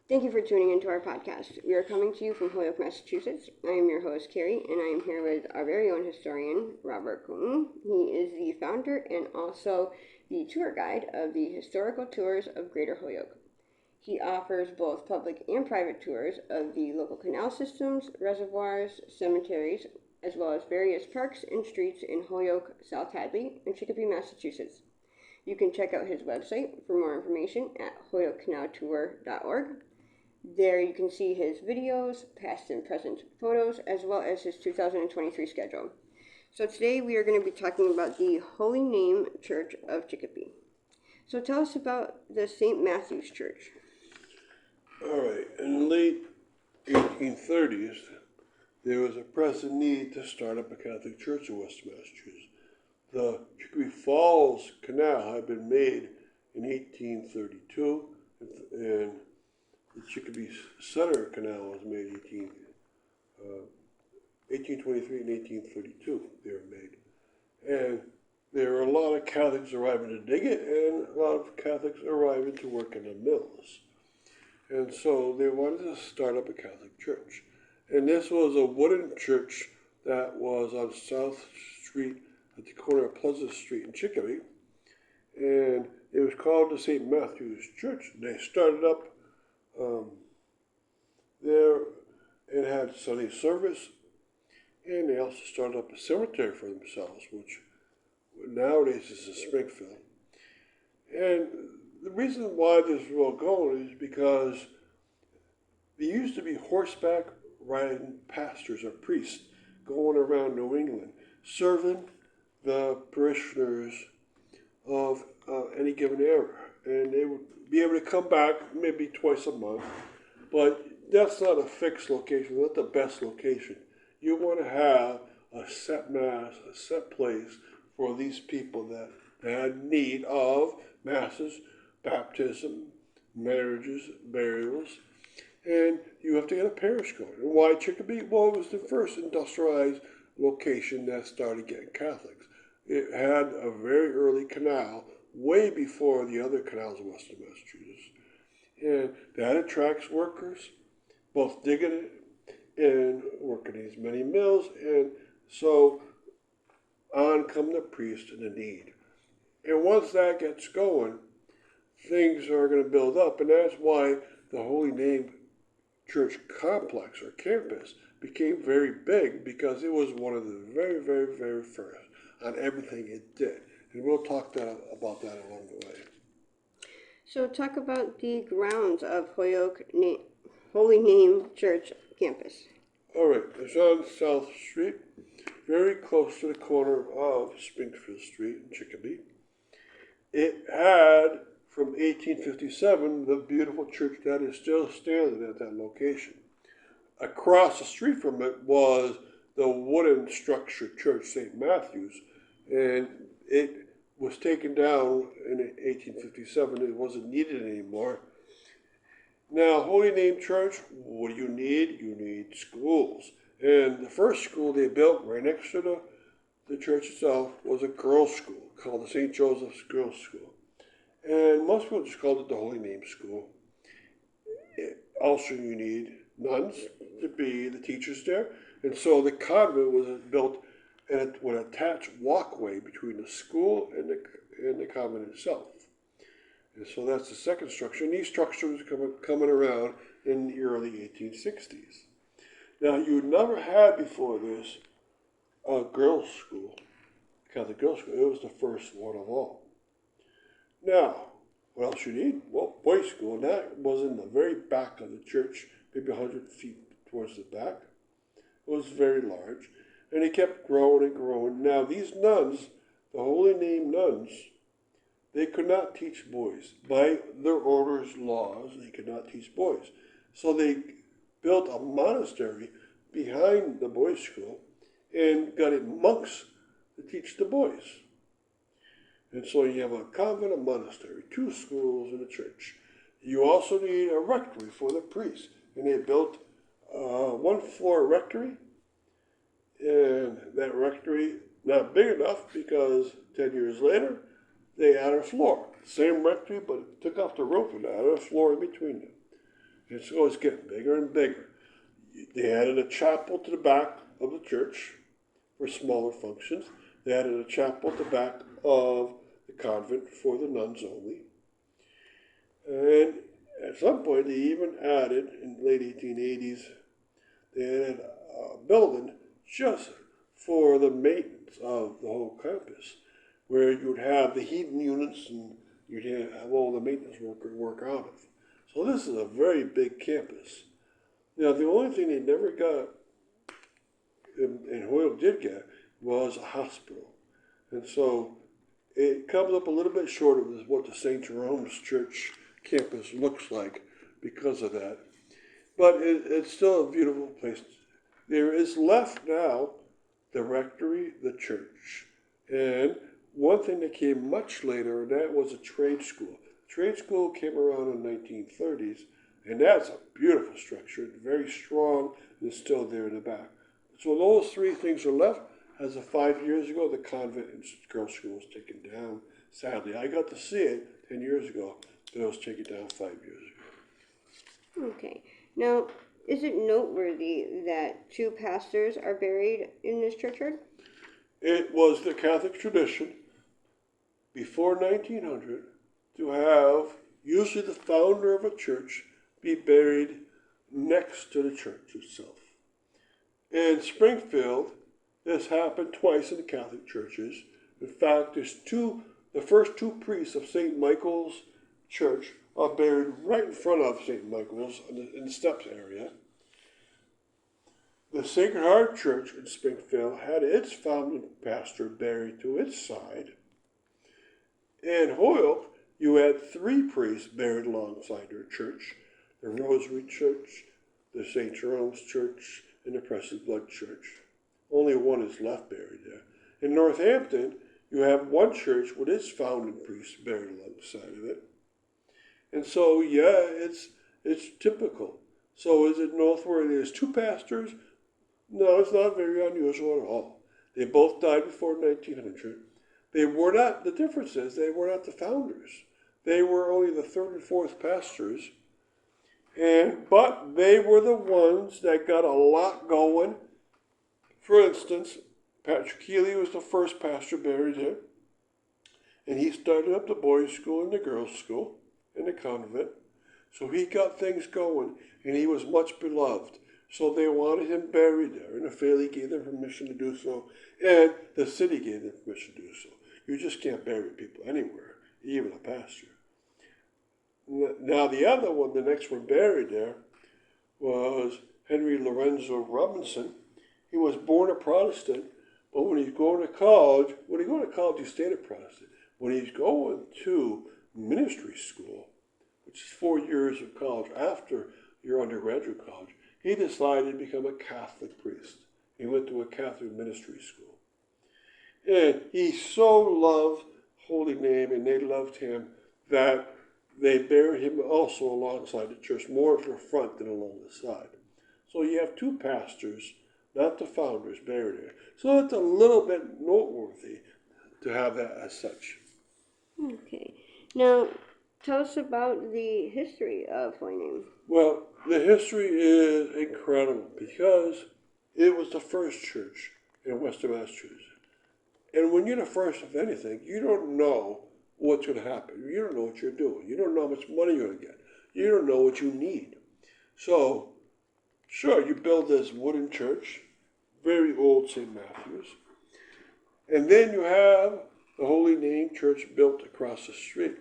Thank you for tuning into our podcast. We are coming to you from Holyoke, Massachusetts. I am your host, Carrie, and I am here with our very own historian, Robert Coon. He is the founder and also the tour guide of the Historical Tours of Greater Holyoke. He offers both public and private tours of the local canal systems, reservoirs, cemeteries, as well as various parks and streets in Holyoke, South Hadley, and Chicopee, Massachusetts. You can check out his website for more information at holyokecanaltour.org. There you can see his videos, past and present photos, as well as his 2023 schedule. So today we are going to be talking about the Holy Name Church of Chicopee. So tell us about the St. Matthew's Church. All right, in the late 1830s, there was a pressing need to start up a Catholic church in Western Massachusetts. The Chicopee Falls Canal had been made in 1832, and the Chicopee Center Canal was made in 1823 and 1832. They were made. And there were a lot of Catholics arriving to dig it, and a lot of Catholics arriving to work in the mills. And so they wanted to start up a Catholic church. And this was a wooden church that was on South Street at the corner of Pleasant Street in Chicopee. And it was called the St. Matthew's Church. They started up there and had Sunday service. And they also started up a cemetery for themselves, which nowadays is in Springfield. And the reason why this is well going is because there used to be horseback riding pastors or priests going around New England serving the parishioners of any given era. And they would be able to come back maybe twice a month, but that's not a fixed location, not the best location. You want to have a set mass, a set place for these people that had need of masses, baptism, marriages, burials, and you have to get a parish going. And why Chicopee? Well, it was the first industrialized location that started getting Catholics. It had a very early canal, way before the other canals in Western Massachusetts. And that attracts workers, both digging it and working these many mills. And so on come the priest and the need. And once that gets going, things are going to build up. And that's why the Holy Name Church complex or campus became very big, because it was one of the very, very, very first on everything it did. And we'll talk about that along the way. So talk about the grounds of Holy Name Church campus. All right, it's on South Street, very close to the corner of Springfield Street in Chicopee. It had, from 1857, the beautiful church that is still standing at that location. Across the street from it was the wooden structure church, St. Matthew's, and it was taken down in 1857. It wasn't needed anymore. Now, Holy Name Church, what do you need? You need schools. And the first school they built right next to the church itself was a girls' school called the St. Joseph's Girls' School. And most people just called it the Holy Name School. Also, you need nuns to be the teachers there. And so the convent was built with an attached walkway between the school and the convent itself. And so that's the second structure. And these structures are coming around in the early 1860s. Now, you never had before this a girls' school, Catholic girls' school. It was the first one of all. Now, what else you need? Well, boys' school. And that was in the very back of the church, maybe 100 feet towards the back. It was very large. And it kept growing and growing. Now, these nuns, the Holy Name nuns, they could not teach boys. By their order's laws, they could not teach boys. So they built a monastery behind the boys' school and got in monks to teach the boys. And so you have a convent, a monastery, two schools, and a church. You also need a rectory for the priests. And they built a one-floor rectory. And that rectory, not big enough, because 10 years later, they added a floor. Same rectory, but it took off the roof and added a floor in between them. And so it's getting bigger and bigger. They added a chapel to the back of the church for smaller functions. They added a chapel at the back of the convent for the nuns only. And at some point, they even added, in the late 1880s, they added a building just for the maintenance of the whole campus, where you would have the heating units and you'd have all the maintenance workers work out of. So this is a very big campus. Now, the only thing they never got, and Hoyle did get, was a hospital. And so it comes up a little bit short of what the St. Jerome's Church campus looks like because of that. But it's still a beautiful place. There is left now the rectory, the church. And one thing that came much later, and that was a trade school. Trade school came around in the 1930s, and that's a beautiful structure, very strong, and it's still there in the back. So those three things are left. As of 5 years ago, the convent and girls' school was taken down. Sadly, I got to see it 10 years ago, but it was taken down 5 years ago. Okay. Now, is it noteworthy that two pastors are buried in this churchyard? It was the Catholic tradition before 1900 to have usually the founder of a church be buried next to the church itself. In Springfield, this happened twice in the Catholic churches. In fact, the first two priests of St. Michael's Church are buried right in front of St. Michael's in the steps area. The Sacred Heart Church in Springfield had its founding pastor buried to its side. In Hoyle, you had three priests buried alongside their church: the Rosary Church, the St. Jerome's Church, and the Precious Blood Church. Only one is left buried there. In Northampton, you have one church with its founding priest buried alongside of it. And so, yeah, it's typical. So is it noteworthy there's two pastors? No, it's not very unusual at all. They both died before 1900. They were not, the difference is they were not the founders. They were only the third and fourth pastors. But they were the ones that got a lot going. For instance, Patrick Keeley was the first pastor buried there. And he started up the boys' school and the girls' school in the convent. So he got things going, and he was much beloved. So they wanted him buried there, and the family gave them permission to do so, and the city gave them permission to do so. You just can't bury people anywhere, even a pastor. Now the other one, the next one buried there, was Henry Lorenzo Robinson. He was born a Protestant, but when he's going to college, you stay a Protestant. When he's going to ministry school, which is 4 years of college after your undergraduate college, he decided to become a Catholic priest. He went to a Catholic ministry school. And he so loved Holy Name, and they loved him, that they buried him also alongside the church, more to the front than along the side. So you have two pastors, not the founders, buried there. So it's a little bit noteworthy to have that as such. Okay. Now, tell us about the history of Holy Name. Well, the history is incredible because it was the first church in Western Massachusetts. And when you're the first of anything, you don't know what's going to happen. You don't know what you're doing. You don't know how much money you're going to get. You don't know what you need. So, sure, you build this wooden church, very old St. Matthew's. And then you have the Holy Name Church built across the street.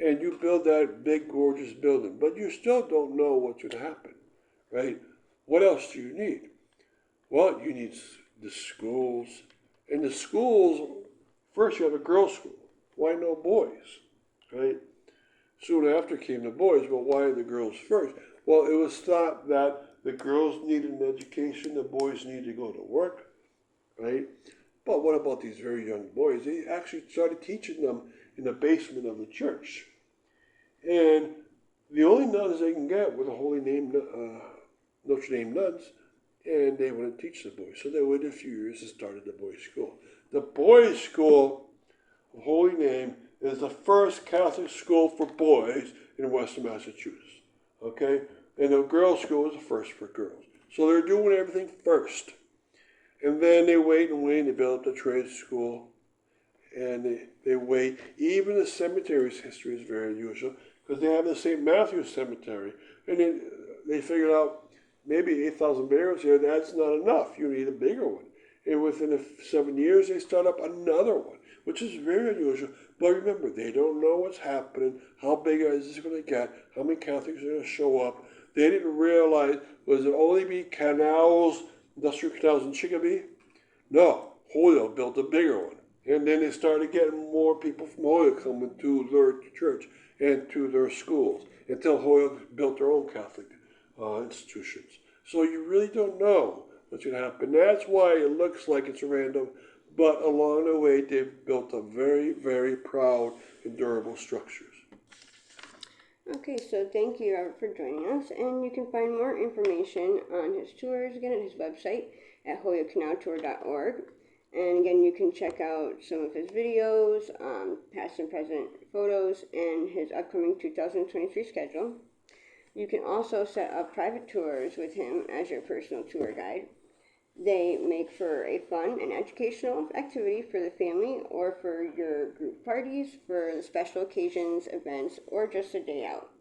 And you build that big, gorgeous building. But you still don't know what's going to happen, right? What else do you need? Well, you need the schools. In the schools, first you have a girls' school. Why no boys, right? Soon after came the boys, but why the girls first? Well, it was thought that the girls needed an education, the boys needed to go to work, right? But what about these very young boys? They actually started teaching them in the basement of the church. And the only nuns they can get were the Holy Name, Notre Dame nuns, and they wouldn't teach the boys. So they waited a few years and started the boys' school. The boys' school of Holy Name is the first Catholic school for boys in Western Massachusetts. okay? And the girls' school is the first for girls. So they're doing everything first. And then they wait and wait, and they build up the trade school, and they wait. Even the cemetery's history is very unusual, because they have the St. Matthew's Cemetery, and they figured out maybe 8,000 burials here, that's not enough. You need a bigger one. And within 7 years, they start up another one, which is very unusual. But remember, they don't know what's happening, how big is this going to get, how many Catholics are going to show up. They didn't realize, was it only be canals, industrial canals in Chicopee? No, Holyoke built a bigger one. And then they started getting more people from Holyoke coming to their church and to their schools until Holyoke built their own Catholic institutions. So you really don't know what's going to happen. That's why it looks like it's random, but along the way they've built a very, very proud and durable structures. Okay, so thank you, Robert, for joining us, and you can find more information on his tours again at his website at holyokecanaltour.org. And again, you can check out some of his videos, past and present photos, and his upcoming 2023 schedule. You can also set up private tours with him as your personal tour guide. They make for a fun and educational activity for the family or for your group parties, for the special occasions, events, or just a day out.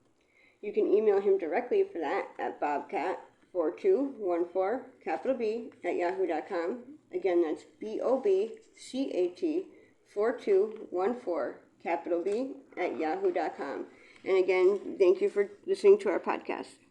You can email him directly for that at bobcat4214, capital B, at yahoo.com. Again, that's BOBCAT4214, capital B, at yahoo.com. And again, thank you for listening to our podcast.